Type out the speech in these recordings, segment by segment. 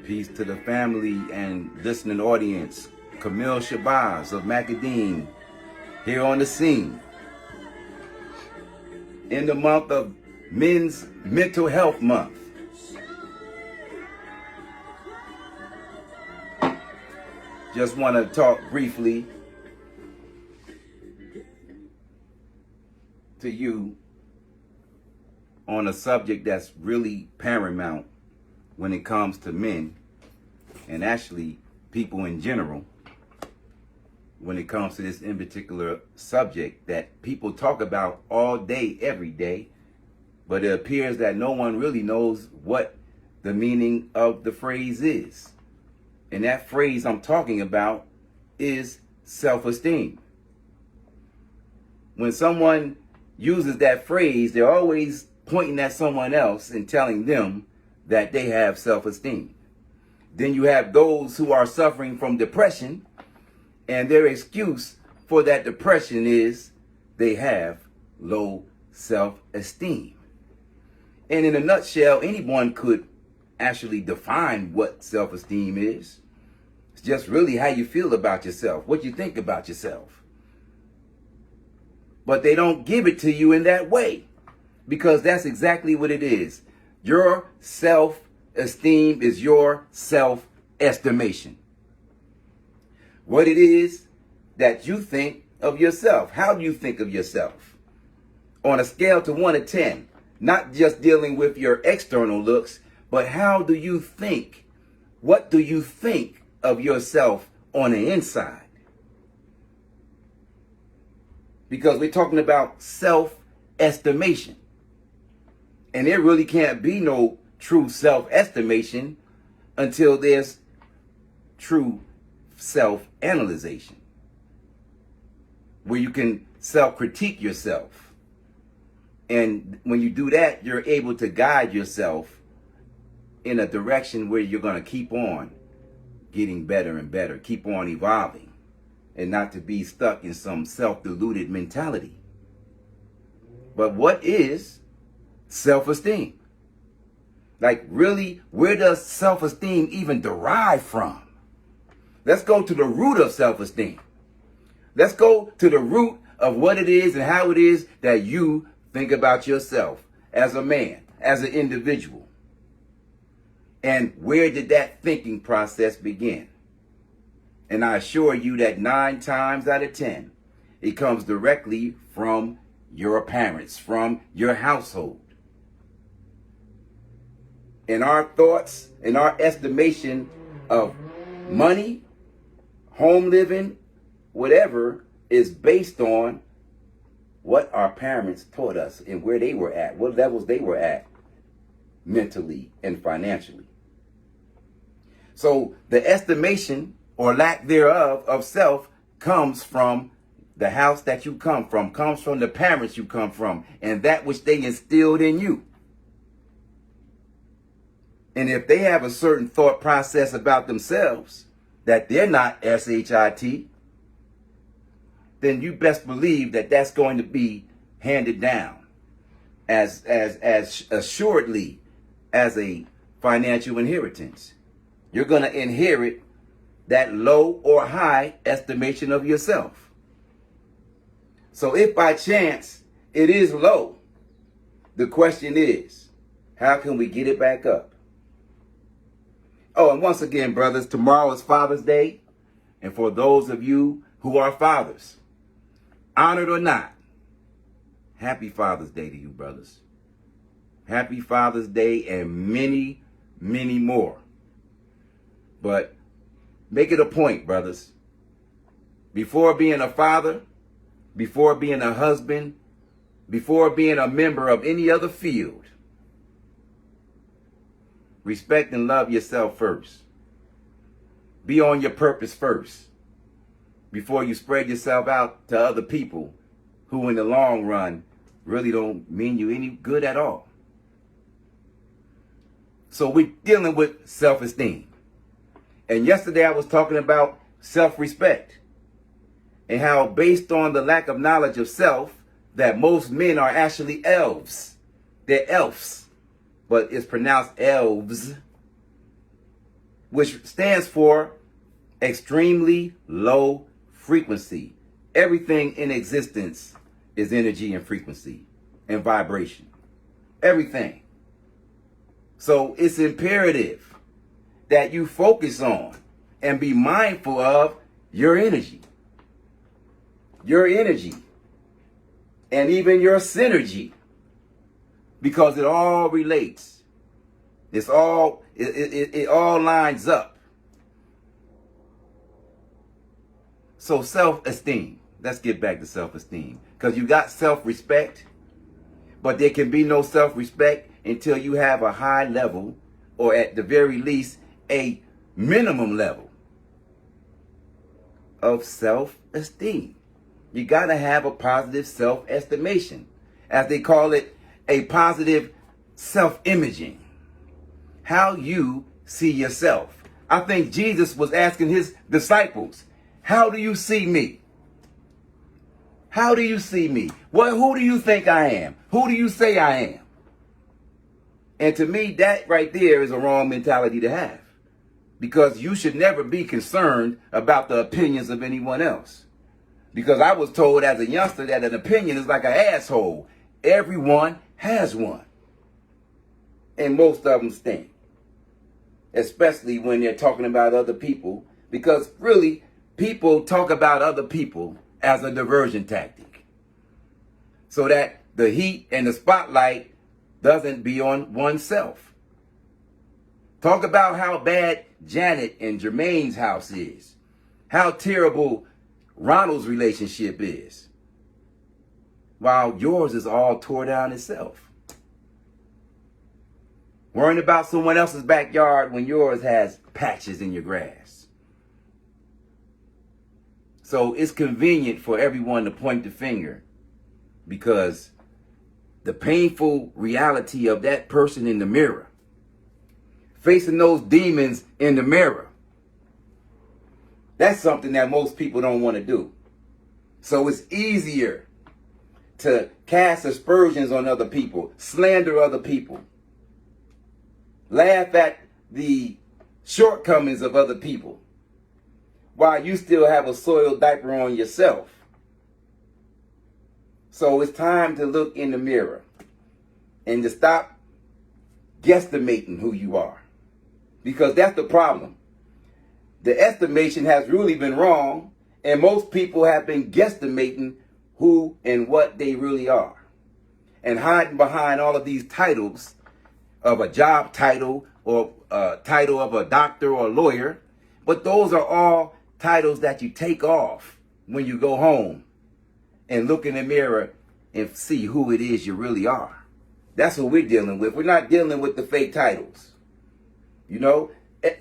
Peace to the family and listening audience. Camille Shabazz of Macadine here on the scene. In the month of Men's Mental Health Month. Just want to talk briefly to you on a subject that's really paramount when it comes to men and actually people in general, when it comes to this in particular subject that people talk about all day, every day, but it appears that no one really knows what the meaning of the phrase is. And that phrase I'm talking about is self-esteem. When someone uses that phrase, they're always pointing at someone else and telling them that they have self-esteem. Then you have those who are suffering from depression, and their excuse for that depression is they have low self-esteem. And in a nutshell, anyone could actually define what self-esteem is. It's just really how you feel about yourself, what you think about yourself. But they don't give it to you in that way, because that's exactly what it is. Your self-esteem is your self-estimation. What it is that you think of yourself. How do you think of yourself? On a scale to 1 to 10, not just dealing with your external looks, but how do you think? What do you think of yourself on the inside? Because we're talking about self-estimation. And there really can't be no true self-estimation until there's true self-analyzation, where you can self-critique yourself. And when you do that, you're able to guide yourself in a direction where you're going to keep on getting better and better, keep on evolving, and not to be stuck in some self-deluded mentality. But what is self-esteem? Like, really, where does self-esteem even derive from? Let's go to the root of self-esteem. Let's go to the root of what it is and how it is that you think about yourself as a man, as an individual. And where did that thinking process begin? And I assure you that 9 times out of 10, it comes directly from your parents, from your household. And our thoughts and our estimation of money, home living, whatever, is based on what our parents taught us and where they were at, what levels they were at mentally and financially. So the estimation or lack thereof of self comes from the house that you come from, comes from the parents you come from, and that which they instilled in you. And if they have a certain thought process about themselves, that they're not SHIT, then you best believe that that's going to be handed down as assuredly as a financial inheritance. You're going to inherit that low or high estimation of yourself. So if by chance it is low, the question is, how can we get it back up? Oh, and once again, brothers, tomorrow is Father's Day. And for those of you who are fathers, honored or not, happy Father's Day to you, brothers. Happy Father's Day and many, many more. But make it a point, brothers. Before being a father, before being a husband, before being a member of any other field, respect and love yourself first. Be on your purpose first before you spread yourself out to other people who in the long run really don't mean you any good at all. So we're dealing with self-esteem. And yesterday I was talking about self-respect and how based on the lack of knowledge of self that most men are actually elves. They're elves, but it's pronounced elves. which stands for extremely low frequency. Everything in existence is energy and frequency and vibration. Everything. So it's imperative that you focus on and be mindful of your energy. Your energy. And even your synergy. Because it all relates. It all lines up. So self-esteem. Let's get back to self-esteem. Because you got self-respect, but there can be no self-respect until you have a high level, or at the very least, a minimum level of self-esteem. You got to have a positive self-estimation. As they call it, a positive self-imaging. How you see yourself. I think Jesus was asking his disciples, how do you see me? How do you see me? Who do you think I am? Who do you say I am? And to me, that right there is a wrong mentality to have. Because you should never be concerned about the opinions of anyone else. Because I was told as a youngster that an opinion is like an asshole. Everyone has one. And most of them stink. Especially when they're talking about other people. Because really, people talk about other people as a diversion tactic. So that the heat and the spotlight doesn't be on oneself. Talk about how bad Janet and Jermaine's house is. How terrible Ronald's relationship is. While yours is all tore down itself. Worrying about someone else's backyard when yours has patches in your grass. So it's convenient for everyone to point the finger, because the painful reality of that person in the mirror, facing those demons in the mirror, that's something that most people don't want to do. So it's easier to cast aspersions on other people, slander other people, laugh at the shortcomings of other people, while you still have a soiled diaper on yourself. So it's time to look in the mirror and to stop guesstimating who you are. Because that's the problem. The estimation has really been wrong, and most people have been guesstimating who and what they really are. And hiding behind all of these titles of a job title or a title of a doctor or a lawyer. But those are all titles that you take off when you go home and look in the mirror and see who it is you really are. That's what we're dealing with. We're not dealing with the fake titles. You know,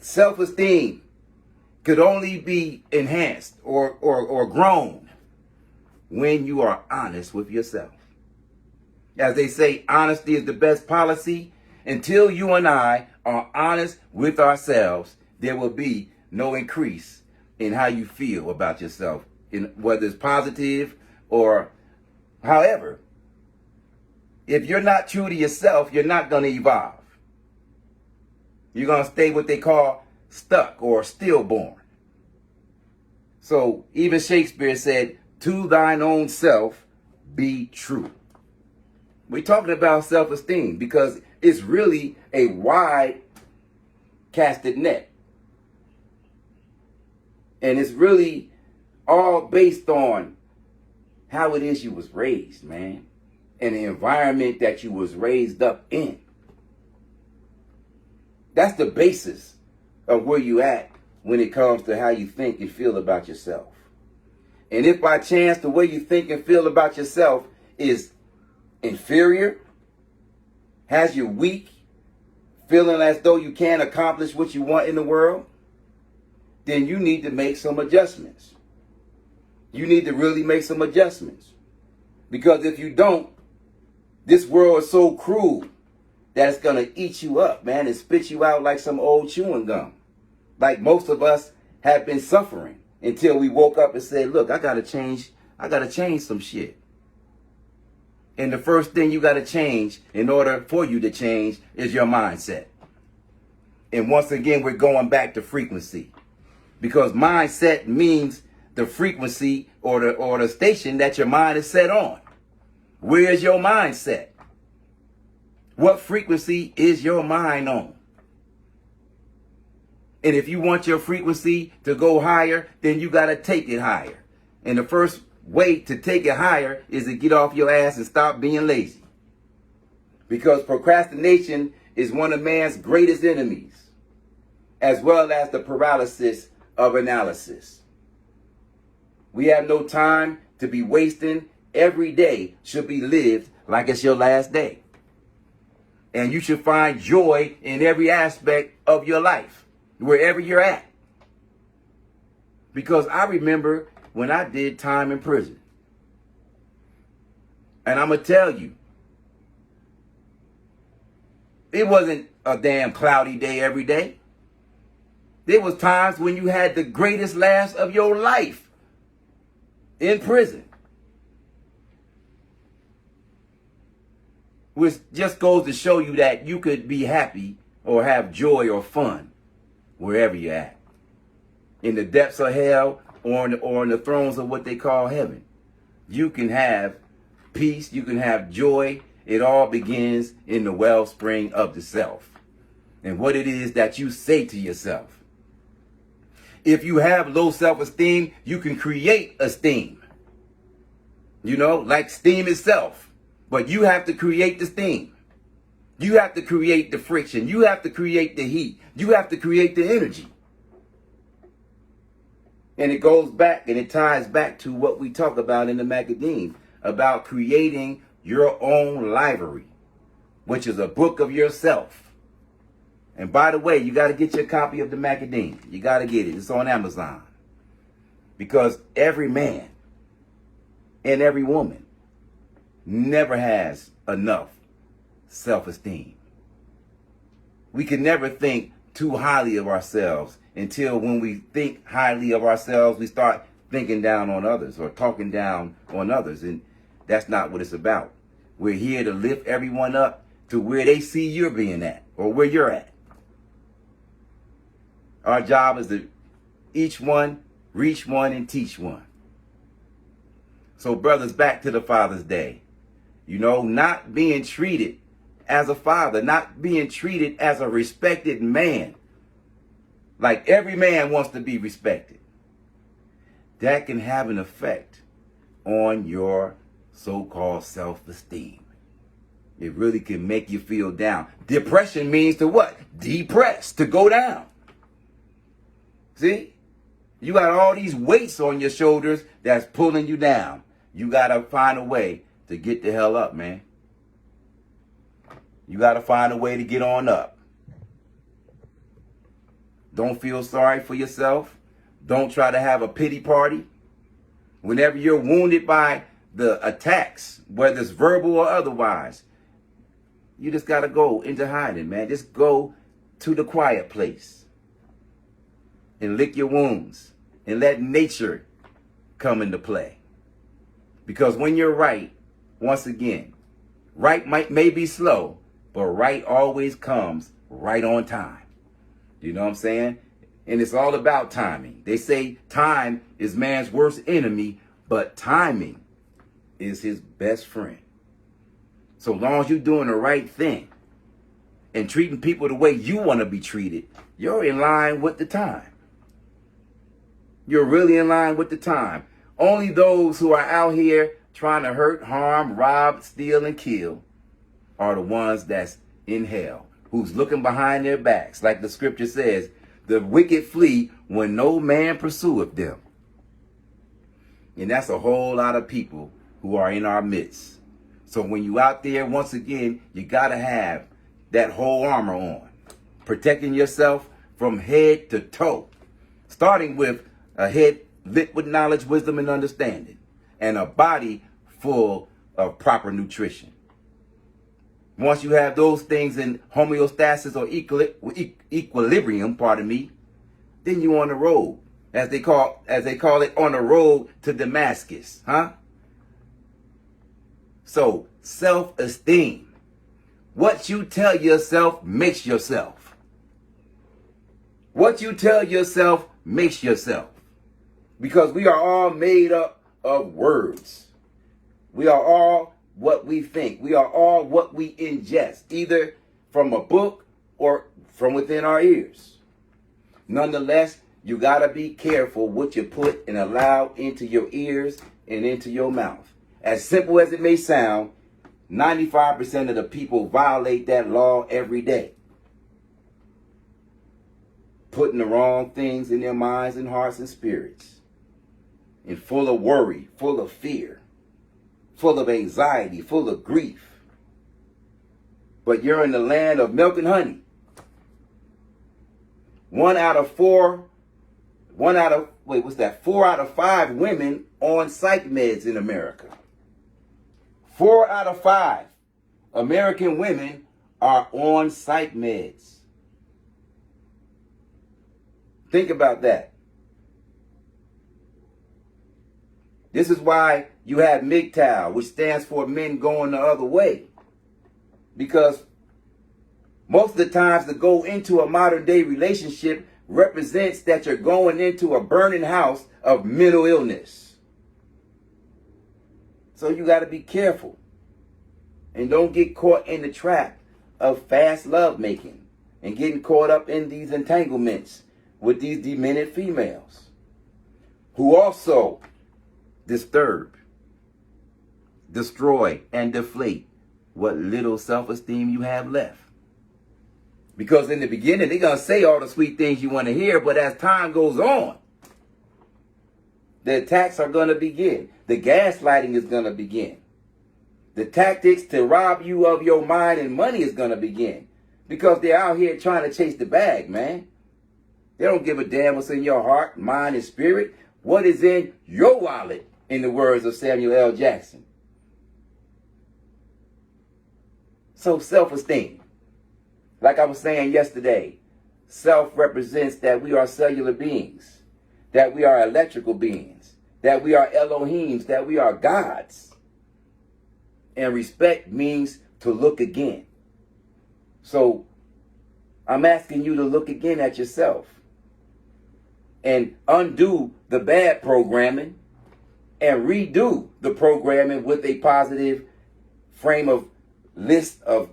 self-esteem could only be enhanced or grown when you are honest with yourself. As they say, honesty is the best policy. Until you and I are honest with ourselves, there will be no increase in how you feel about yourself, in whether it's positive or however. If you're not true to yourself, you're not going to evolve. You're going to stay what they call stuck or stillborn. So even Shakespeare said, to thine own self be true. We're talking about self-esteem because it's really a wide casted net. And it's really all based on how it is you was raised, man. And the environment that you was raised up in. That's the basis of where you at when it comes to how you think and feel about yourself. And if by chance the way you think and feel about yourself is inferior, has you weak, feeling as though you can't accomplish what you want in the world, then you need to make some adjustments. You need to really make some adjustments. Because if you don't, this world is so cruel that it's going to eat you up, man, and spit you out like some old chewing gum. Like most of us have been suffering until we woke up and said, look, I got to change some shit. And the first thing you got to change in order for you to change is your mindset. And once again, we're going back to frequency, because mindset means the frequency or the station that your mind is set on. Where is your mindset? What frequency is your mind on? And if you want your frequency to go higher, then you got to take it higher. And the first way to take it higher is to get off your ass and stop being lazy. Because procrastination is one of man's greatest enemies, as well as the paralysis of analysis. We have no time to be wasting. Every day should be lived like it's your last day. And you should find joy in every aspect of your life, wherever you're at. Because I remember when I did time in prison. And I'm going to tell you, it wasn't a damn cloudy day every day. There was times when you had the greatest laughs of your life in prison. Which just goes to show you that you could be happy or have joy or fun wherever you're at. In the depths of hell or in the thrones of what they call heaven. You can have peace, you can have joy. It all begins in the wellspring of the self. And what it is that you say to yourself. If you have low self-esteem, you can create esteem. You know, like steam itself. But you have to create the steam. You have to create the friction. You have to create the heat. You have to create the energy. And it goes back and it ties back to what we talk about in the Macadam, about creating your own library, which is a book of yourself. And by the way, you got to get your copy of the Macadam. You got to get it. It's on Amazon. Because every man and every woman never has enough self-esteem. We can never think too highly of ourselves until when we think highly of ourselves, we start thinking down on others or talking down on others. And that's not what it's about. We're here to lift everyone up to where they see you're being at or where you're at. Our job is to each one, reach one, and teach one. So brothers, back to the Father's Day. You know, not being treated as a father, not being treated as a respected man. Like every man wants to be respected. That can have an effect on your so-called self-esteem. It really can make you feel down. Depression means to what? Depress, to go down. See? You got all these weights on your shoulders that's pulling you down. You got to find a way to get the hell up, man. You got to find a way to get on up. Don't feel sorry for yourself. Don't try to have a pity party. Whenever you're wounded by the attacks, whether it's verbal or otherwise, you just got to go into hiding, man. Just go to the quiet place and lick your wounds and let nature come into play. Because when you're right, once again, right may be slow, but right always comes right on time. You know what I'm saying? And it's all about timing. They say time is man's worst enemy, but timing is his best friend. So long as you're doing the right thing and treating people the way you want to be treated, you're in line with the time. You're really in line with the time. Only those who are out here trying to hurt, harm, rob, steal, and kill are the ones that's in hell, who's looking behind their backs. Like the scripture says, the wicked flee when no man pursueth them. And that's a whole lot of people who are in our midst. So when you out there, once again, you got to have that whole armor on, protecting yourself from head to toe, starting with a head lit with knowledge, wisdom, and understanding, and a body full of proper nutrition. Once you have those things in homeostasis or equilibrium, then you're on the road, as they call it, on the road to Damascus, huh? So, self-esteem. What you tell yourself makes yourself. What you tell yourself makes yourself. Because we are all made up of words. We are all what we think. We are all what we ingest, either from a book or from within our ears. Nonetheless, you got to be careful what you put and allow into your ears and into your mouth. As simple as it may sound, 95% of the people violate that law every day. Putting the wrong things in their minds and hearts and spirits. And full of worry, full of fear, full of anxiety, full of grief. But you're in the land of milk and honey. 4 out of 5 women on psych meds in America. 4 out of 5 American women are on psych meds. Think about that. This is why you have MGTOW, which stands for men going the other way. Because most of the times to go into a modern day relationship represents that you're going into a burning house of mental illness. So you got to be careful. And don't get caught in the trap of fast love making and getting caught up in these entanglements with these demented females who also disturb, destroy, and deflate what little self-esteem you have left. Because in the beginning, they're going to say all the sweet things you want to hear, but as time goes on, the attacks are going to begin. The gaslighting is going to begin. The tactics to rob you of your mind and money is going to begin. Because they're out here trying to chase the bag, man. They don't give a damn what's in your heart, mind, and spirit. What is in your wallet, in the words of Samuel L. Jackson. So self-esteem. Like I was saying yesterday, self represents that we are cellular beings, that we are electrical beings, that we are Elohims, that we are gods. And respect means to look again. So I'm asking you to look again at yourself and undo the bad programming and redo the programming with a positive frame of list of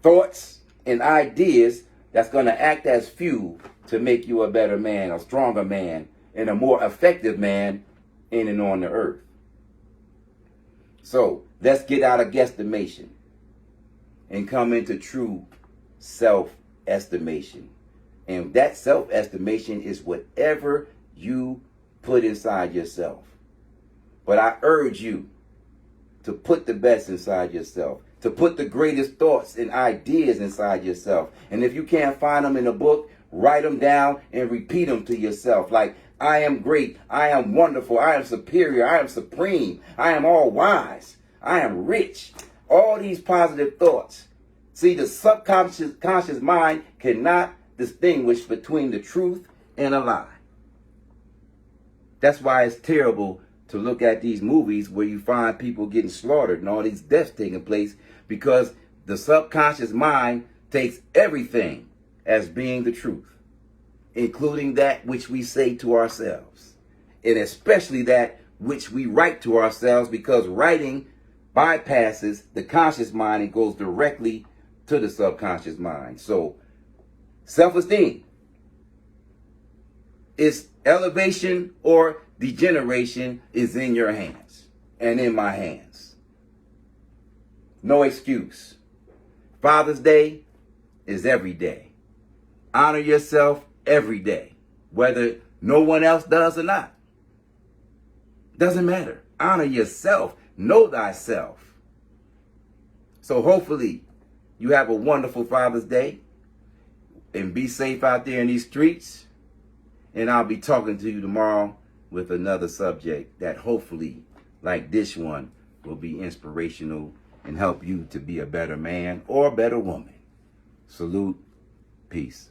thoughts and ideas that's going to act as fuel to make you a better man, a stronger man, and a more effective man in and on the earth. So let's get out of guesstimation and come into true self-estimation. And that self-estimation is whatever you put inside yourself. But I urge you to put the best inside yourself, to put the greatest thoughts and ideas inside yourself. And if you can't find them in a book, write them down and repeat them to yourself. Like, I am great, I am wonderful, I am superior, I am supreme, I am all wise, I am rich. All these positive thoughts. See, the subconscious mind cannot distinguish between the truth and a lie. That's why it's terrible to look at these movies where you find people getting slaughtered and all these deaths taking place, because the subconscious mind takes everything as being the truth, including that which we say to ourselves, and especially that which we write to ourselves, because writing bypasses the conscious mind and goes directly to the subconscious mind. So self-esteem is elevation or degeneration is in your hands and in my hands. No excuse. Father's Day is every day. Honor yourself every day, whether no one else does or not. Doesn't matter. Honor yourself. Know thyself. So hopefully you have a wonderful Father's Day and be safe out there in these streets. And I'll be talking to you tomorrow with another subject that hopefully, like this one, will be inspirational and help you to be a better man or a better woman. Salute. Peace.